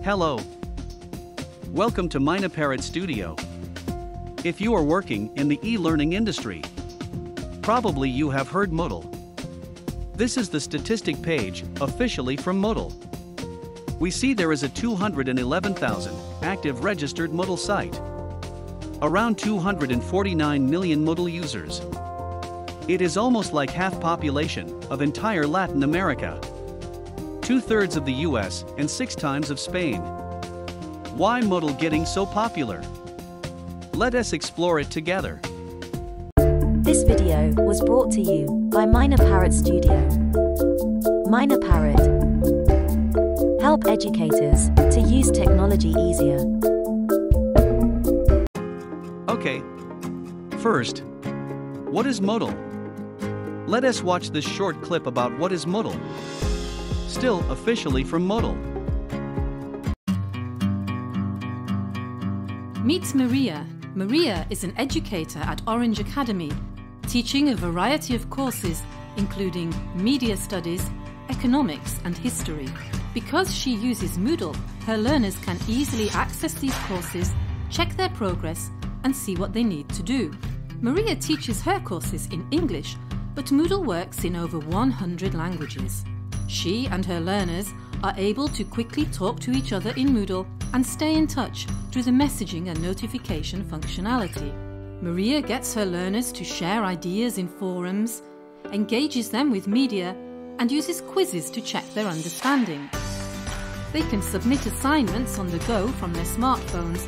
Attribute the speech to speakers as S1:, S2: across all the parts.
S1: Hello. Welcome to Mengapa Studio. If you are working in the e-learning industry, probably you have heard Moodle. This is the statistic page, officially from Moodle. We see there is a 211,000 active registered Moodle site. Around 249 million Moodle users. It is almost like half population of entire Latin America. 2/3 of the US and 6 times of Spain. Why Moodle getting so popular? Let us explore it together.
S2: This video was brought to you by Mengapa Studio. Mengapa. Help educators to use technology easier.
S1: Okay. First, what is Modal? Let us watch this short clip about what is Modal. Still officially from Modal.
S3: Meet Maria. Maria is an educator at Orange Academy, teaching a variety of courses including media studies, economics and history. Because she uses Moodle, her learners can easily access these courses, check their progress and see what they need to do. Maria teaches her courses in English, but Moodle works in over 100 languages. She and her learners are able to quickly talk to each other in Moodle and stay in touch through the messaging and notification functionality. Maria gets her learners to share ideas in forums, engages them with media, and uses quizzes to check their understanding. They can submit assignments on the go from their smartphones,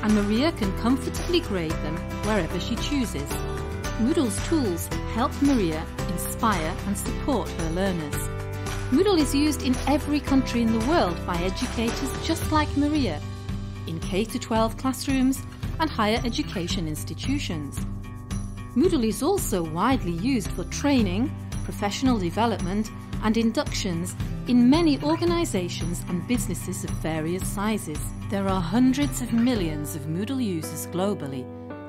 S3: and Maria can comfortably grade them wherever she chooses. Moodle's tools help Maria inspire and support her learners. Moodle is used in every country in the world by educators just like Maria, in K-12 classrooms and higher education institutions. Moodle is also widely used for training, professional development and inductions in many organizations and businesses of various sizes. There are hundreds of millions of Moodle users globally,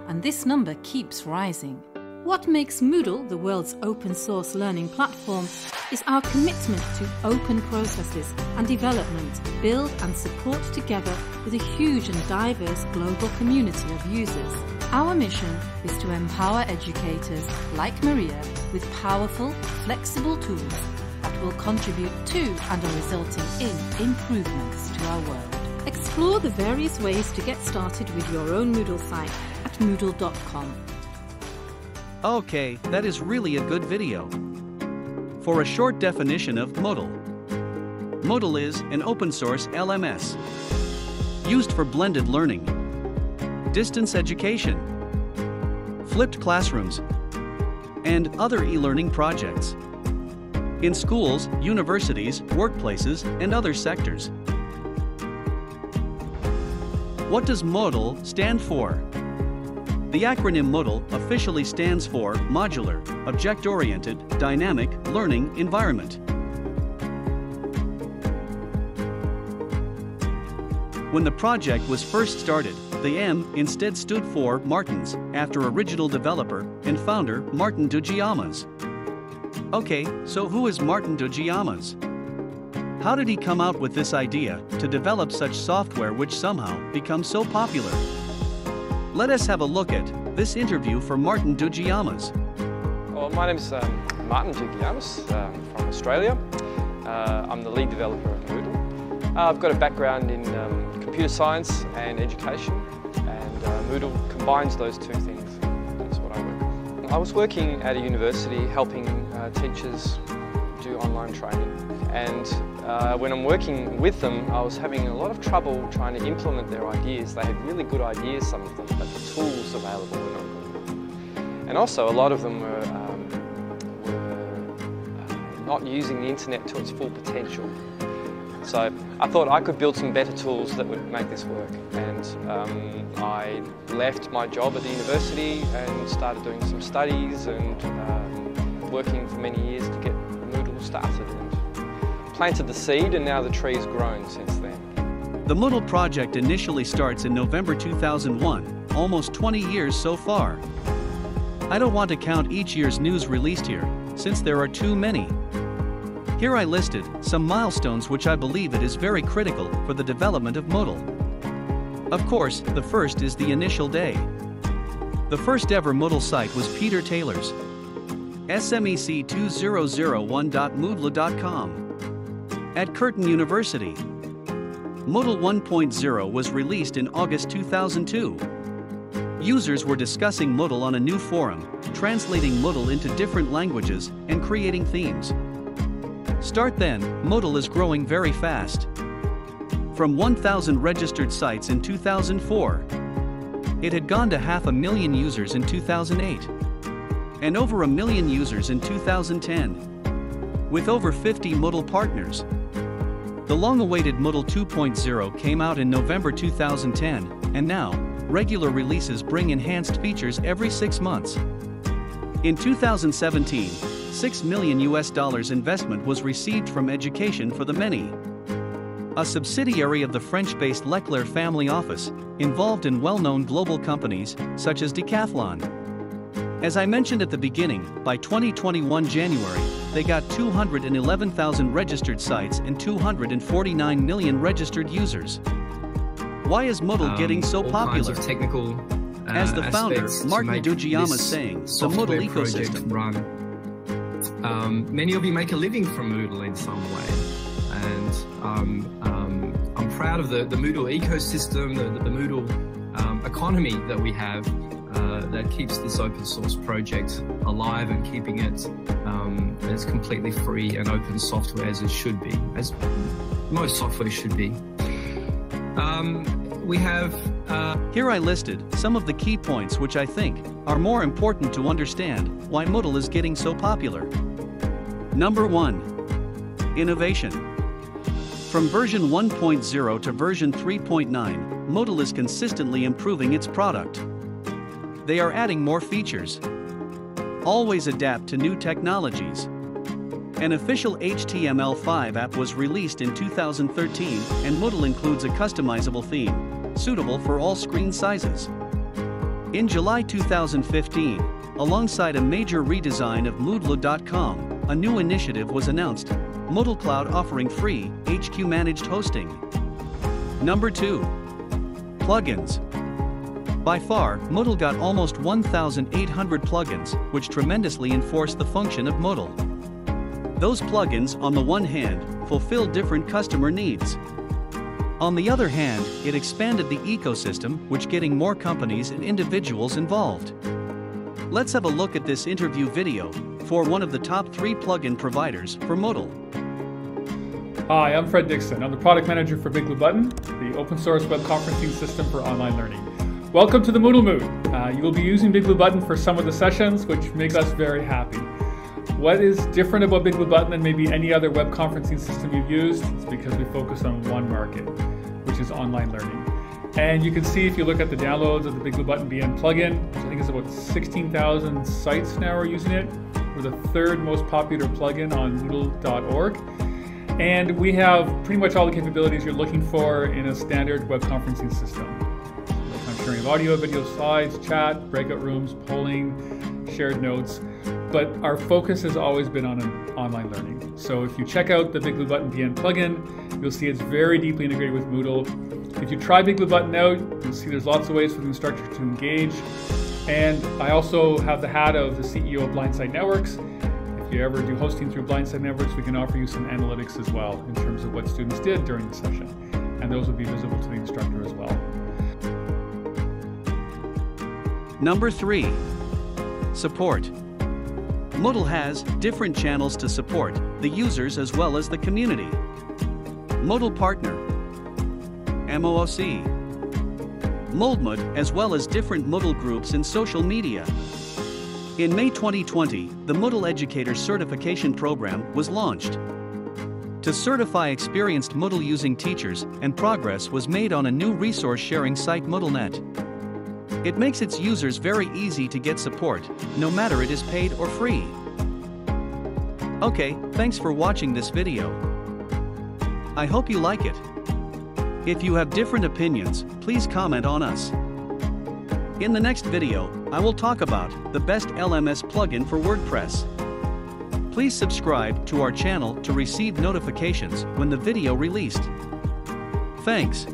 S3: and this number keeps rising. What makes Moodle the world's open source learning platform is our commitment to open processes and development, build and support together with a huge and diverse global community of users. Our mission is to empower educators like Maria with powerful, flexible tools that will contribute to and are resulting in improvements to our world. Explore the various ways to get started with your own Moodle site at moodle.com.
S1: Okay, that is really a good video. For a short definition of Modal. Modal is an open source LMS used for blended learning, distance education, flipped classrooms, and other e-learning projects in schools, universities, workplaces, and other sectors. What does Modal stand for? The acronym Modal officially stands for Modular, Object-Oriented, Dynamic Learning Environment. When the project was first started, the M instead stood for Martins, after original developer and founder Martin Degiamas. Okay, so who is Martin Degiamas? How did he come out with this idea to develop such software which somehow becomes so popular? Let us have a look at this interview for Martin Degiamas.
S4: Well, my name is Martin Degiamas from Australia. I'm the lead developer of Moodle. I've got a background in computer science and education, and Moodle combines those two things. That's what I work on. I was working at a university helping teachers do online training, and when I'm working with them, I was having a lot of trouble trying to implement their ideas. They had really good ideas, some of them, but the tools available were not good. And also, a lot of them were not using the internet to its full potential. So I thought I could build some better tools that would make this work. And I left my job at the university and started doing some studies and working for many years to get Moodle started. Planted the seed and now the tree's grown since then.
S1: The Moodle project initially starts in November 2001, almost 20 years so far. I don't want to count each year's news released here, since there are too many. Here I listed some milestones which I believe it is very critical for the development of Moodle. Of course, the first is the initial day. The first ever Moodle site was Peter Taylor's smec2001.moodle.com at Curtin University. Moodle 1.0 was released in August 2002. Users were discussing Moodle on a new forum, translating Moodle into different languages, and creating themes. Start then, Moodle is growing very fast. From 1,000 registered sites in 2004, it had gone to 500,000 users in 2008, and over 1 million users in 2010, with over 50 Moodle partners. The long-awaited Moodle 2.0 came out in November 2010, and now, regular releases bring enhanced features every 6 months. In 2017, $6 million investment was received from Education for the Many, a subsidiary of the French-based Leclerc family office, involved in well-known global companies such as Decathlon. As I mentioned at the beginning, by 2021 January, they got 211,000 registered sites and 249 million registered users. Why is Moodle getting so popular?
S5: Of technical,
S1: as the founder, Martin Degiamas saying, the Moodle ecosystem.
S5: Many of you make a living from Moodle in some way, and I'm proud of the Moodle ecosystem, the Moodle economy that we have that keeps this open source project alive and keeping it as completely free and open software as it should be, as most software should be. We have...
S1: Here I listed some of the key points which I think are more important to understand why Moodle is getting so popular. Number 1. Innovation. From version 1.0 to version 3.9, Moodle is consistently improving its product. They are adding more features. Always adapt to new technologies. An official HTML5 app was released in 2013, and Moodle includes a customizable theme, suitable for all screen sizes. In July 2015, alongside a major redesign of Moodle.com, a new initiative was announced, Moodle Cloud offering free, HQ-managed hosting. Number 2. Plugins. By far, Moodle got almost 1,800 plugins, which tremendously enforce the function of Moodle. Those plugins, on the one hand, fulfill different customer needs. On the other hand, it expanded the ecosystem, which getting more companies and individuals involved. Let's have a look at this interview video for one of the top 3 plugin providers for Moodle.
S6: Hi, I'm Fred Dixon. I'm the product manager for BigBlueButton, the open source web conferencing system for online learning. Welcome to the Moodle Mood. You will be using BigBlueButton for some of the sessions, which makes us very happy. What is different about BigBlueButton than maybe any other web conferencing system you've used? It's because we focus on one market, which is online learning. And you can see if you look at the downloads of the BigBlueButton BN plugin, which I think is about 16,000 sites now are using it. We're the 3rd most popular plugin on Moodle.org. And we have pretty much all the capabilities you're looking for in a standard web conferencing system. Real-time sharing of audio, video, slides, chat, breakout rooms, polling, shared notes. But our focus has always been on online learning. So if you check out the BigBlueButton BN plugin, you'll see it's very deeply integrated with Moodle. If you try BigBlueButton out, you'll see there's lots of ways for the instructor to engage. And I also have the hat of the CEO of Blindside Networks. If you ever do hosting through Blindside Networks, we can offer you some analytics as well in terms of what students did during the session. And those will be visible to the instructor as well.
S1: Number 3. Support. Moodle has different channels to support the users as well as the community. Moodle Partner, MOOC, Moldmud, as well as different Moodle groups in social media. In May 2020, the Moodle Educator Certification Program was launched. To certify experienced Moodle using teachers, and progress was made on a new resource sharing site MoodleNet. It makes its users very easy to get support, no matter it is paid or free. Okay, thanks for watching this video. I hope you like it. If you have different opinions, please comment on us. In the next video, I will talk about the best LMS plugin for WordPress. Please subscribe to our channel to receive notifications when the video released. Thanks.